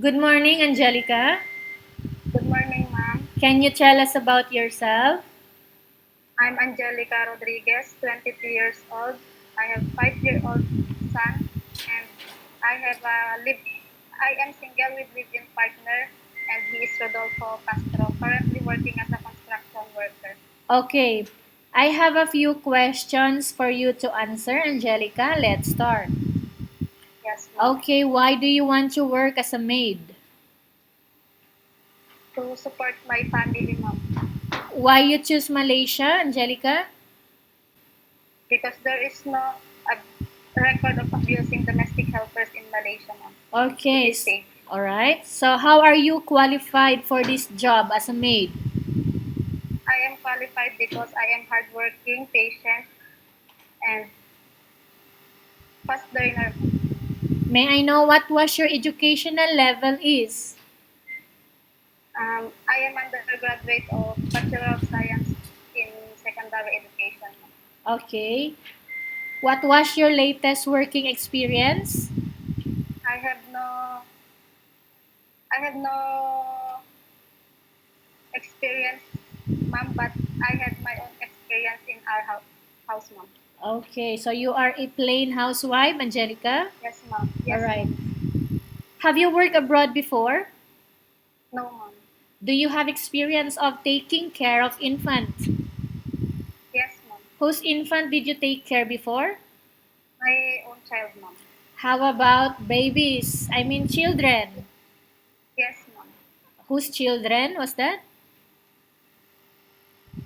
Good morning, Angelica. Good morning, ma'am. Can you tell us about yourself? I'm Angelica Rodriguez, 22 years old. I have 5-year-old son, and I have a live. I am single with live-in partner, and he is Rodolfo Castro, currently working as a construction worker. Okay, I have a few questions for you to answer, Angelica. Let's start. Yes, ma'am. Okay, why do you want to work as a maid? To support my family, ma'am, Why you choose Malaysia, Angelica? because there is no record of abusing domestic helpers in Malaysia, ma'am. It Okay, is safe. all right. So, how are you qualified for this job as a maid? I am qualified because I am hardworking, patient, and fast learner. May I know what was your educational level is? I am undergraduate of Bachelor of Science in Secondary Education. Okay. What was your latest working experience? I have no I have no experience, ma'am, but I had my own experience in our house, ma'am. Okay, so you are a plain housewife, Angelica? Yes, ma'am. All Yes, right. ma'am. Have you worked abroad before? No, ma'am. Do you have experience of taking care of infants? Yes, ma'am. Whose infant did you take care before? My own child, ma'am. How about babies? I mean children. Yes, ma'am. Whose children was that?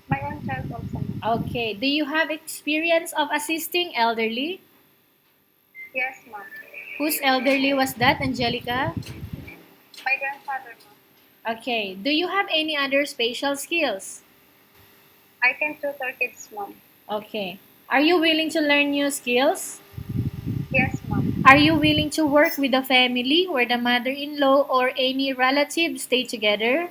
My own child also, ma'am. Okay. Do you have experience of assisting elderly? Yes, ma'am. Whose elderly was that, Angelica? My grandfather, ma'am. Okay. Do you have any other special skills? I can tutor kids, ma'am. Okay. Are you willing to learn new skills? Yes, ma'am. Are you willing to work with a family where the mother-in-law or any relatives stay together?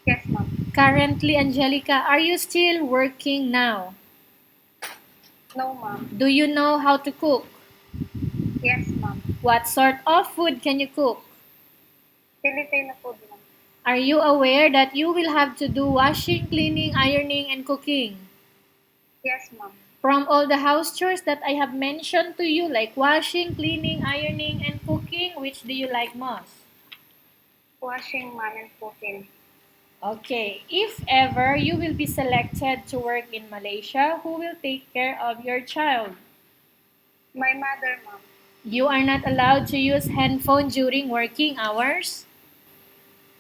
Yes, ma'am. Currently, Angelica, are you still working now? No, ma'am. Do you know how to cook? Yes, ma'am. What sort of food can you cook? Filipino food, ma'am. Are you aware that you will have to do washing, cleaning, ironing, and cooking? Yes, ma'am. From all the house chores that I have mentioned to you, like washing, cleaning, ironing, and cooking, which do you like most? Washing, ma'am, and cooking. Okay, if ever you will be selected to work in Malaysia, who will take care of your child? My mother, ma'am. You are not allowed to use handphone during working hours.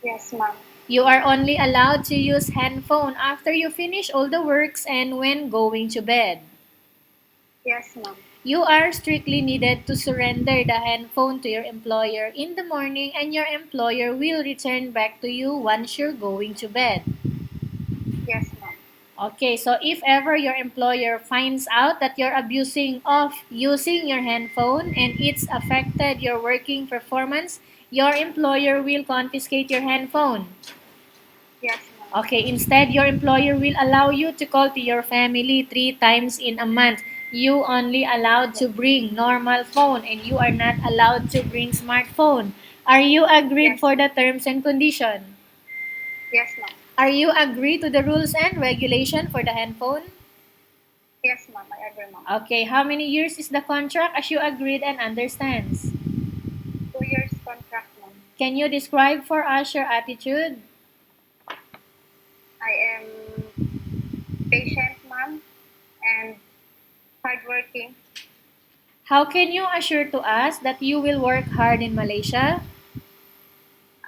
Yes, ma'am. You are only allowed to use handphone after you finish all the works and when going to bed. Yes, ma'am. You are strictly needed to surrender the handphone to your employer in the morning and your employer will return back to you once you're going to bed. Yes, ma'am. Okay, so if ever your employer finds out that you're abusing of using your handphone and it's affected your working performance, your employer will confiscate your handphone. Yes, ma'am. Okay, instead your employer will allow you to call to your family 3 times in a month. You only allowed to Yes. bring normal phone and you are not allowed to bring smartphone. Are you agreed Yes, for ma'am. the terms and condition? Yes, ma'am. Are you agreed to the rules and regulation for the handphone? Yes, ma'am. I agree, ma'am. Okay, how many years is the contract as you agreed and understands? 2 years contract, ma'am. Can you describe for us your attitude? I am patient, ma'am, and hardworking. How can you assure to us that you will work hard in Malaysia?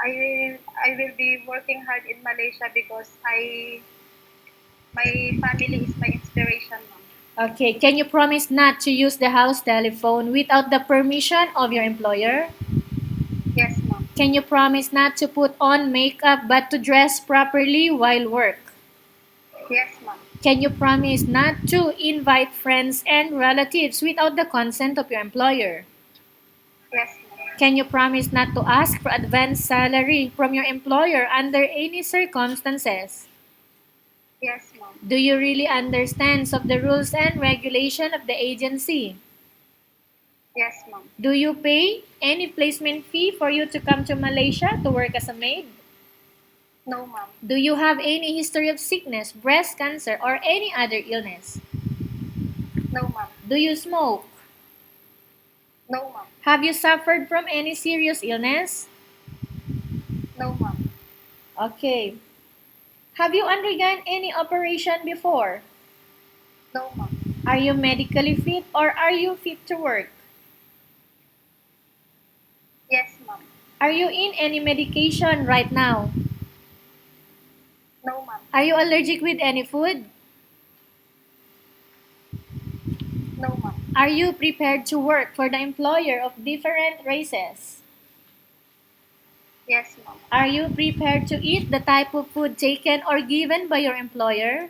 I will be working hard in Malaysia because my family is my inspiration, ma'am. Okay, can you promise not to use the house telephone without the permission of your employer? Yes, ma'am. Can you promise not to put on makeup but to dress properly while work? Yes, ma'am. Can you promise not to invite friends and relatives without the consent of your employer? Yes, ma'am. Can you promise not to ask for advance salary from your employer under any circumstances? Yes, ma'am. Do you really understand of the rules and regulation of the agency? Yes, ma'am. Do you pay any placement fee for you to come to Malaysia to work as a maid? No, ma'am. Do you have any history of sickness, breast cancer, or any other illness? No, ma'am. Do you smoke? No, ma'am. Have you suffered from any serious illness? No, ma'am. Okay. Have you undergone any operation before? No, ma'am. Are you medically fit or are you fit to work? Yes, ma'am. Are you in any medication right now? No, ma'am. Are you allergic with any food? No, ma'am. Are you prepared to work for the employer of different races? Yes, ma'am. Are you prepared to eat the type of food taken or given by your employer?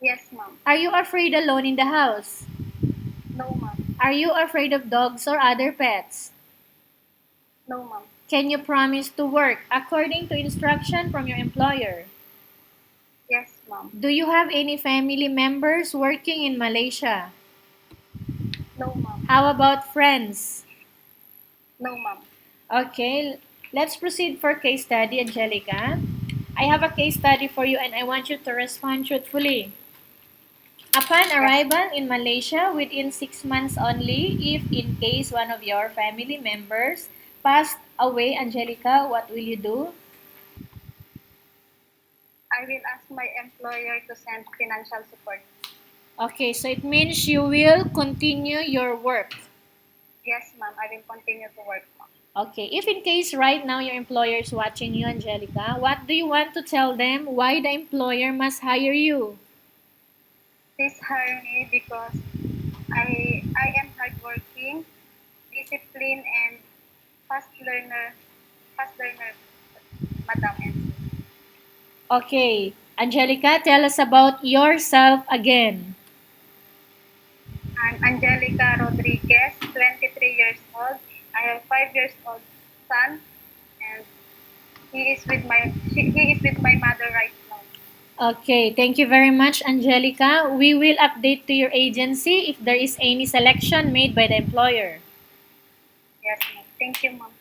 Yes, ma'am. Are you afraid alone in the house? No, ma'am. Are you afraid of dogs or other pets? No, ma'am. Can you promise to work according to instruction from your employer? Yes, ma'am. Do you have any family members working in Malaysia? No, ma'am. How about friends? No, ma'am. Okay, let's proceed for case study, Angelica. I have a case study for you and I want you to respond truthfully. Upon Yes, arrival in Malaysia within 6 months only, if in case one of your family members passed away, Angelica, what will you do? I will ask my employer to send financial support. Okay, so it means you will continue your work. Yes, ma'am. I will continue to work, ma'am. Okay, if in case right now your employer is watching you, Angelica, what do you want to tell them why the employer must hire you? Please hire me because I am hardworking, disciplined, and fast learner, fast learner, madam MC. Okay, Angelica, tell us about yourself again. I'm Angelica Rodriguez, 23 years old. I have 5 years old son, and he is with my mother right now. Okay, thank you very much, Angelica. We will update to your agency if there is any selection made by the employer. Yes, ma'am. Thank you, ma'am.